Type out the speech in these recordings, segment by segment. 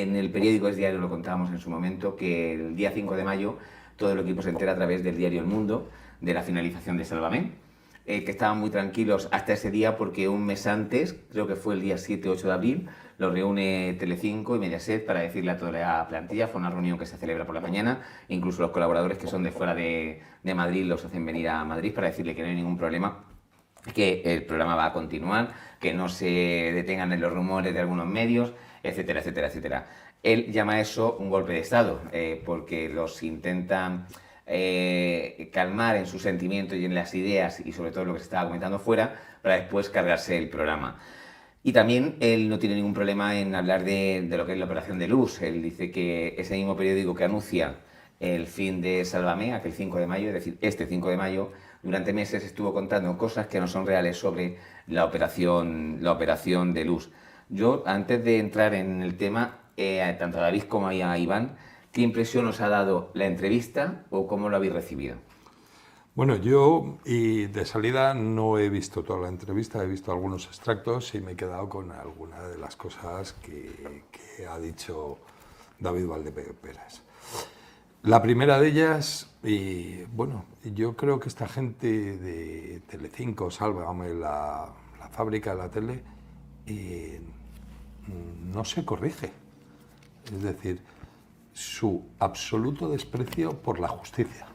en el periódico Es Diario, lo contábamos en su momento, que el día 5 de mayo todo el equipo se entera a través del diario El Mundo de la finalización de Sálvame, que estaban muy tranquilos hasta ese día porque un mes antes, creo que fue el día 7-8 de abril, lo reúne Telecinco y Mediaset para decirle a toda la plantilla. Fue una reunión que se celebra por la mañana, incluso los colaboradores que son de fuera de Madrid los hacen venir a Madrid para decirle que no hay ningún problema, que el programa va a continuar, que no se detengan en los rumores de algunos medios, etcétera, etcétera, etcétera. Él llama a eso un golpe de Estado, porque los intentan calmar en sus sentimientos y en las ideas y sobre todo lo que se estaba comentando fuera, para después cargarse el programa. Y también él no tiene ningún problema en hablar de lo que es la operación de Luz. Él dice que ese mismo periódico que anuncia el fin de Sálvame, aquel 5 de mayo, es decir, este 5 de mayo, durante meses estuvo contando cosas que no son reales sobre la operación de Luz. Yo, antes de entrar en el tema, tanto a David como a Iván, ¿qué impresión os ha dado la entrevista o cómo lo habéis recibido? Bueno, yo y de salida no he visto toda la entrevista, he visto algunos extractos y me he quedado con algunas de las cosas que ha dicho David Valdepérez. La primera de ellas, y bueno, yo creo que esta gente de Telecinco, Sálvame, la fábrica de la tele, no se corrige. Es decir, su absoluto desprecio por la justicia.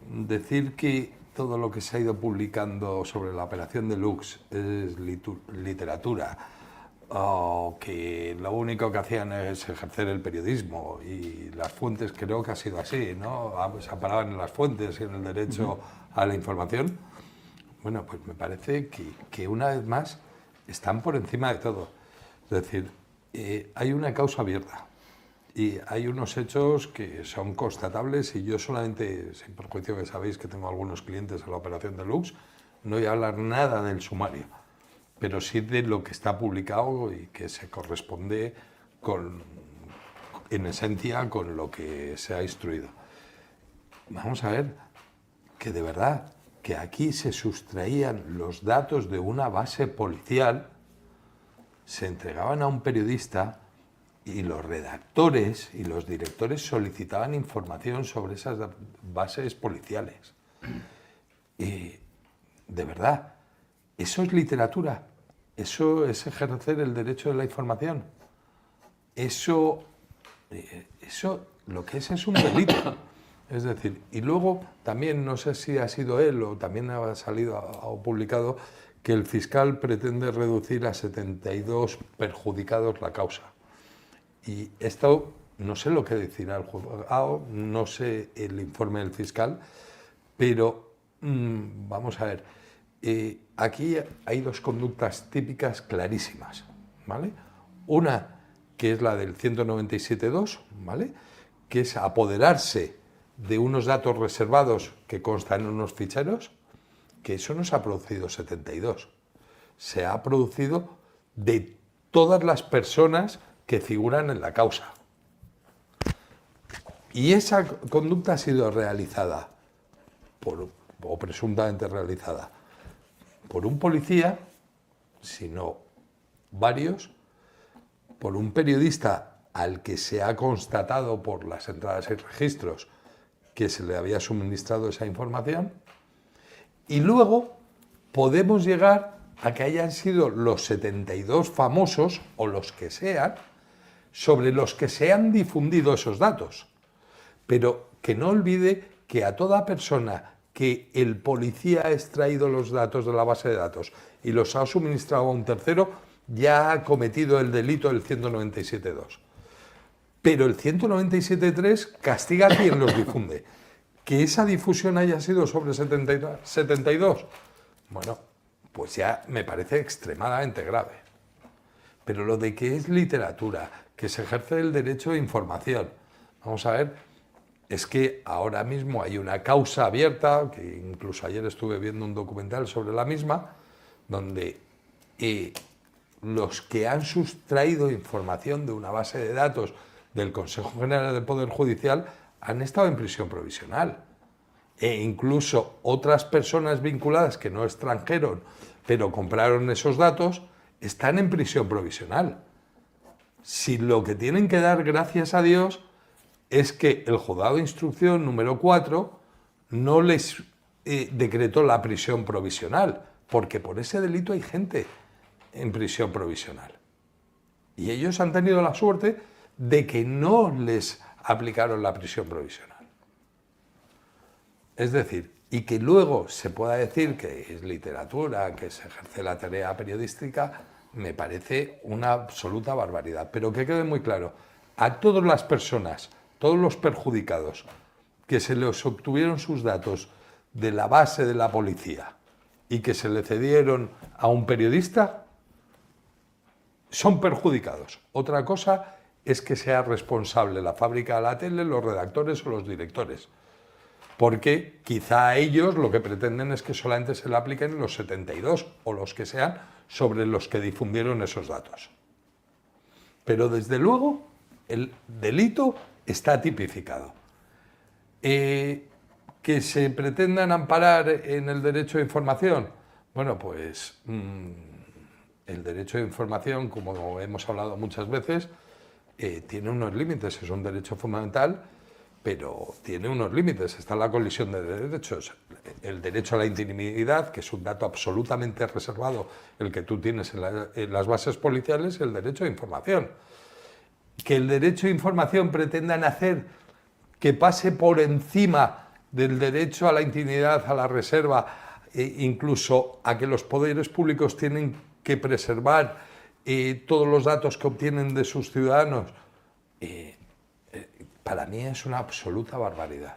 Decir que todo lo que se ha ido publicando sobre la operación de Lux es literatura, o que lo único que hacían es ejercer el periodismo, y las fuentes, creo que ha sido así, ¿no? Se amparaban en las fuentes y en el derecho a la información. Bueno, pues me parece que una vez más están por encima de todo. Es decir, hay una causa abierta y hay unos hechos que son constatables, y yo solamente, sin perjuicio que sabéis que tengo algunos clientes en la operación de Lux, no voy a hablar nada del sumario, pero sí de lo que está publicado y que se corresponde en esencia con lo que se ha instruido. Vamos a ver que de verdad que aquí se sustraían los datos de una base policial, se entregaban a un periodista y los redactores y los directores solicitaban información sobre esas bases policiales. Y de verdad, eso es literatura, eso es ejercer el derecho de la información. Eso lo que es un delito. Es decir, y luego también, no sé si ha sido él o también ha salido o publicado, que el fiscal pretende reducir a 72 perjudicados la causa. Y esto, no sé lo que decirá el juzgado, no sé el informe del fiscal, pero vamos a ver, aquí hay dos conductas típicas clarísimas, ¿vale? Una, que es la del 197.2, ¿vale?, que es apoderarse de unos datos reservados que constan en unos ficheros, que eso no se ha producido 72, se ha producido de todas las personas que figuran en la causa. Y esa conducta ha sido realizada, o presuntamente realizada, por un policía, sino varios, por un periodista al que se ha constatado por las entradas y registros que se le había suministrado esa información, y luego podemos llegar a que hayan sido los 72 famosos, o los que sean, sobre los que se han difundido esos datos. Pero que no olvide que a toda persona que el policía ha extraído los datos de la base de datos y los ha suministrado a un tercero, ya ha cometido el delito del 197.2. Pero el 197.3 castiga a quien los difunde. Que esa difusión haya sido sobre 72, bueno, pues ya me parece extremadamente grave. Pero lo de que es literatura, que se ejerce el derecho de información, vamos a ver, es que ahora mismo hay una causa abierta, que incluso ayer estuve viendo un documental sobre la misma, donde los que han sustraído información de una base de datos del Consejo General del Poder Judicial han estado en prisión provisional. E incluso otras personas vinculadas que no extranjeron, pero compraron esos datos, están en prisión provisional. Si lo que tienen que dar, gracias a Dios, es que el juzgado de instrucción número 4 no les decretó la prisión provisional, porque por ese delito hay gente en prisión provisional. Y ellos han tenido la suerte de que no les aplicaron la prisión provisional. Es decir, y que luego se pueda decir que es literatura, que se ejerce la tarea periodística, me parece una absoluta barbaridad. Pero que quede muy claro, a todas las personas, todos los perjudicados, que se les obtuvieron sus datos de la base de la policía y que se le cedieron a un periodista, son perjudicados. Otra cosa es que sea responsable la fábrica de la tele, los redactores o los directores. Porque quizá a ellos lo que pretenden es que solamente se le apliquen los 72 o los que sean sobre los que difundieron esos datos. Pero desde luego el delito está tipificado. Que se pretendan amparar en el derecho de información, bueno, pues el derecho de información, como hemos hablado muchas veces, tiene unos límites, es un derecho fundamental, pero tiene unos límites, está la colisión de derechos. El derecho a la intimidad, que es un dato absolutamente reservado, el que tú tienes en las bases policiales, y el derecho de información. Que el derecho de información pretendan hacer que pase por encima del derecho a la intimidad, a la reserva, incluso a que los poderes públicos tienen que preservar todos los datos que obtienen de sus ciudadanos, para mí es una absoluta barbaridad.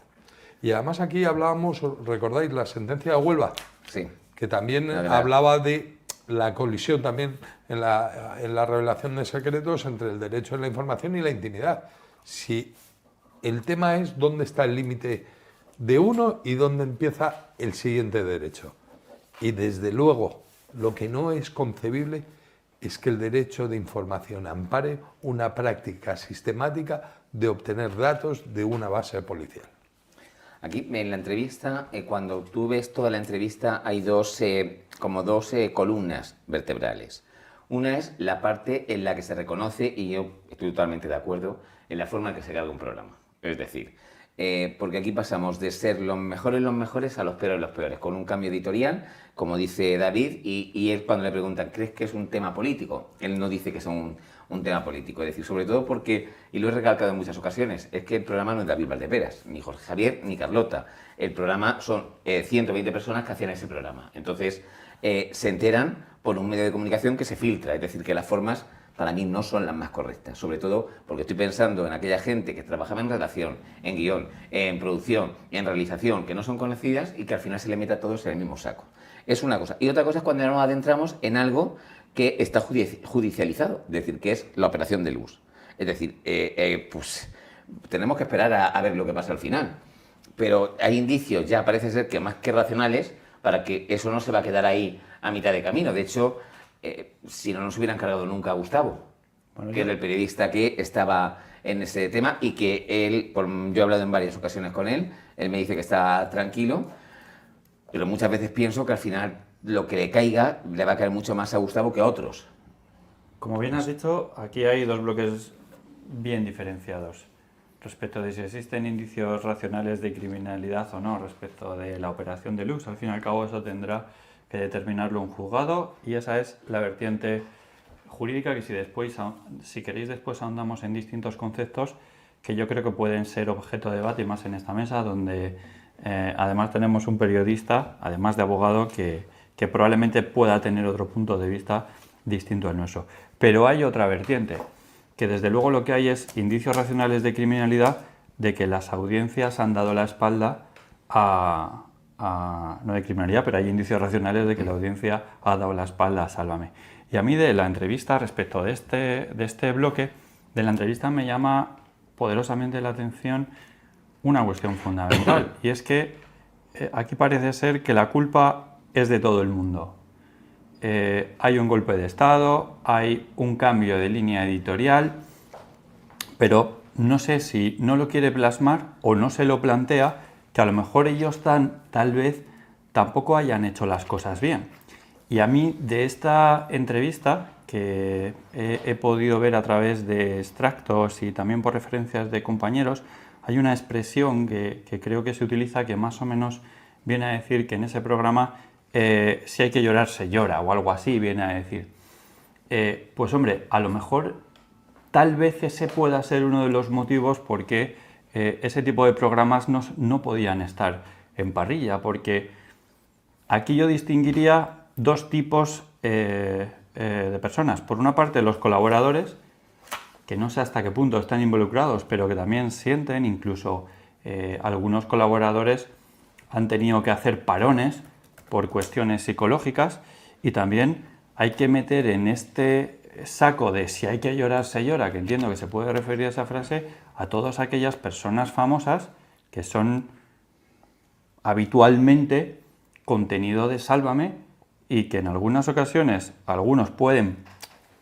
Y además aquí hablábamos, ¿recordáis la sentencia de Huelva? Sí. Que también hablaba de la colisión también en la revelación de secretos entre el derecho a la información y la intimidad. Si el tema es dónde está el límite de uno y dónde empieza el siguiente derecho. Y desde luego, lo que no es concebible es que el derecho de información ampare una práctica sistemática de obtener datos de una base policial. Aquí en la entrevista, cuando tú ves toda la entrevista, hay dos columnas vertebrales. Una es la parte en la que se reconoce, y yo estoy totalmente de acuerdo, en la forma en que se carga un programa. Es decir, porque aquí pasamos de ser los mejores a los peores, con un cambio editorial, como dice David, y él cuando le preguntan, ¿crees que es un tema político? Él no dice que es un tema político, es decir, sobre todo porque, y lo he recalcado en muchas ocasiones, es que el programa no es David Valdeperas, ni Jorge Javier, ni Carlota. El programa son 120 personas que hacían ese programa. Entonces, se enteran por un medio de comunicación que se filtra, es decir, que las formas para mí no son las más correctas, sobre todo porque estoy pensando en aquella gente que trabajaba en redacción, en guión, en producción, en realización, que no son conocidas y que al final se le mete a todos en el mismo saco. Es una cosa. Y otra cosa es cuando nos adentramos en algo que está judicializado, es decir, que es la operación de luz. Es decir, pues tenemos que esperar a ver lo que pasa al final. Pero hay indicios, ya parece ser que más que racionales, para que eso no se va a quedar ahí a mitad de camino. De hecho, si no nos hubieran cargado nunca a Gustavo, que era el periodista que estaba en ese tema y que él, yo he hablado en varias ocasiones con él me dice que está tranquilo, pero muchas veces pienso que al final lo que le caiga le va a caer mucho más a Gustavo que a otros. Como bien has dicho, aquí hay dos bloques bien diferenciados respecto de si existen indicios racionales de criminalidad o no respecto de la operación de Lux. Al fin y al cabo eso tendrá que determinarlo un juzgado y esa es la vertiente jurídica que si queréis después ahondamos en distintos conceptos que yo creo que pueden ser objeto de debate y más en esta mesa donde además tenemos un periodista, además de abogado, que probablemente pueda tener otro punto de vista distinto al nuestro. Pero hay otra vertiente, que desde luego lo que hay es indicios racionales de criminalidad de que las audiencias han dado la espalda no de criminalidad, pero hay indicios racionales de que la audiencia ha dado la espalda a Sálvame. Y a mí de la entrevista, respecto de este bloque, de la entrevista me llama poderosamente la atención una cuestión fundamental, y es que aquí parece ser que la culpa es de todo el mundo. Hay un golpe de Estado, hay un cambio de línea editorial, pero no sé si no lo quiere plasmar o no se lo plantea, que a lo mejor ellos tal vez tampoco hayan hecho las cosas bien. Y a mí de esta entrevista, que he podido ver a través de extractos y también por referencias de compañeros, hay una expresión que creo que se utiliza que más o menos viene a decir que en ese programa si hay que llorar se llora o algo así viene a decir. Pues hombre, a lo mejor tal vez ese pueda ser uno de los motivos por qué ese tipo de programas no podían estar en parrilla, porque aquí yo distinguiría dos tipos de personas. Por una parte, los colaboradores, que no sé hasta qué punto están involucrados, pero que también sienten, incluso algunos colaboradores han tenido que hacer parones por cuestiones psicológicas, y también hay que meter en este saco de si hay que llorar se llora, que entiendo que se puede referir a esa frase, a todas aquellas personas famosas que son habitualmente contenido de Sálvame y que en algunas ocasiones algunos pueden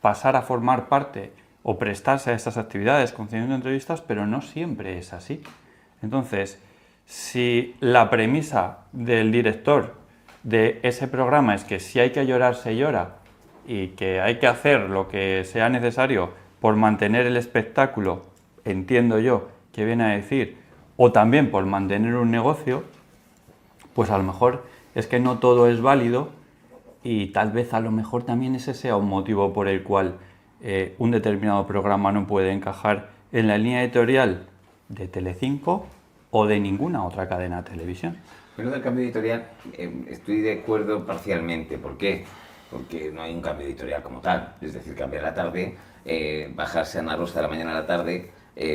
pasar a formar parte o prestarse a estas actividades concediendo entrevistas, pero no siempre es así. Entonces, si la premisa del director de ese programa es que si hay que llorar se llora y que hay que hacer lo que sea necesario por mantener el espectáculo, entiendo yo que viene a decir, o también por mantener un negocio, pues a lo mejor es que no todo es válido y tal vez a lo mejor también ese sea un motivo por el cual un determinado programa no puede encajar en la línea editorial de Telecinco o de ninguna otra cadena de televisión. Pero del cambio editorial estoy de acuerdo parcialmente. ¿Por qué? Porque no hay un cambio editorial como tal. Es decir, cambiar la tarde, bajarse a Ana Rosa de la mañana a la tarde,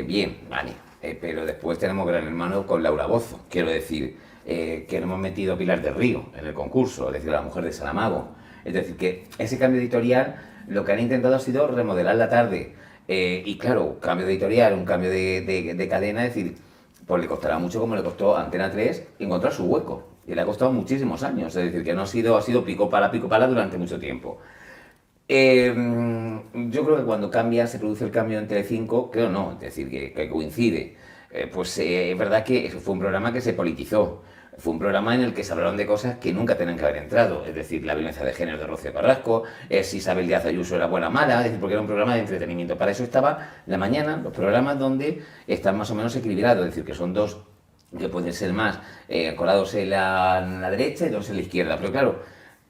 bien, vale. Pero después tenemos Gran Hermano con Laura Bozzo. Quiero decir, que no hemos metido a Pilar del Río en el concurso, es decir, la mujer de Saramago. Es decir, que ese cambio editorial lo que han intentado ha sido remodelar la tarde. Y claro, cambio editorial, un cambio de cadena, es decir, pues le costará mucho como le costó a Antena 3 encontrar su hueco. Y le ha costado muchísimos años, es decir, que no ha sido pico pala durante mucho tiempo. Yo creo que cuando se produce el cambio en Telecinco, creo no, es decir, que coincide. Es verdad que fue un programa que se politizó. Fue un programa en el que se hablaron de cosas que nunca tenían que haber entrado, es decir, la violencia de género de Rocío Carrasco, si Isabel Díaz Ayuso era buena o mala, es decir, porque era un programa de entretenimiento. Para eso estaba la mañana, los programas donde están más o menos equilibrados, es decir, que son dos que pueden ser más colados en la derecha y dos en la izquierda. Pero claro,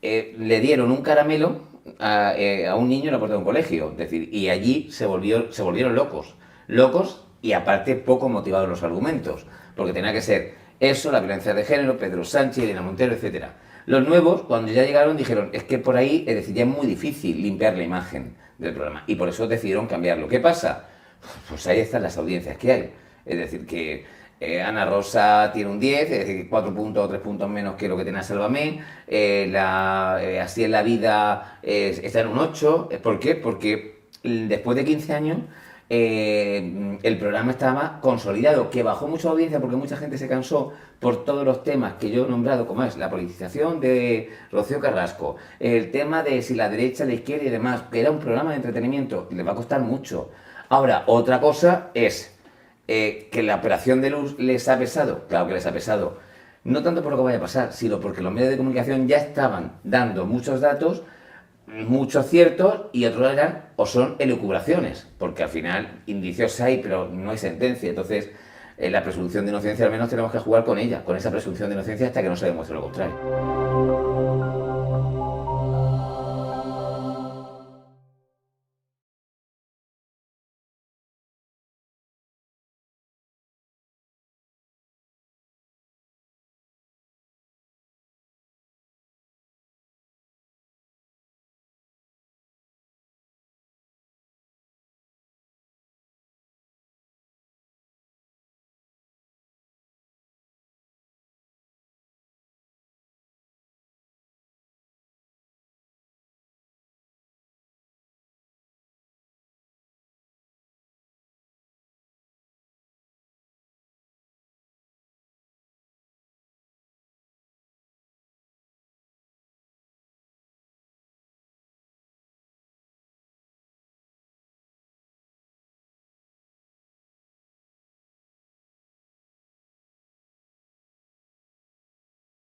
le dieron un caramelo a un niño en la puerta de un colegio, es decir, y allí se volvieron locos y aparte poco motivados los argumentos, porque tenía que ser eso, la violencia de género, Pedro Sánchez, Elena Montero, etc. Los nuevos, cuando ya llegaron, dijeron, es que por ahí, es decir, ya es muy difícil limpiar la imagen del programa, y por eso decidieron cambiarlo. ¿Qué pasa? Pues ahí están las audiencias que hay. Es decir, que Ana Rosa tiene un 10, es decir, 4 puntos o 3 puntos menos que lo que tenía Sálvame. Así en la vida está en un 8. ¿Por qué? Porque después de 15 años el programa estaba consolidado, que bajó mucha audiencia porque mucha gente se cansó por todos los temas que yo he nombrado, como es la politización de Rocío Carrasco, el tema de si la derecha, la izquierda y demás, que era un programa de entretenimiento, les va a costar mucho. Ahora, otra cosa es que la operación de luz les ha pesado. Claro que les ha pesado, no tanto por lo que vaya a pasar, sino porque los medios de comunicación ya estaban dando muchos datos, muchos ciertos, y otros eran o son elucubraciones, porque al final indicios hay, pero no hay sentencia. Entonces, la presunción de inocencia al menos tenemos que jugar con ella, con esa presunción de inocencia hasta que no se demuestre lo contrario.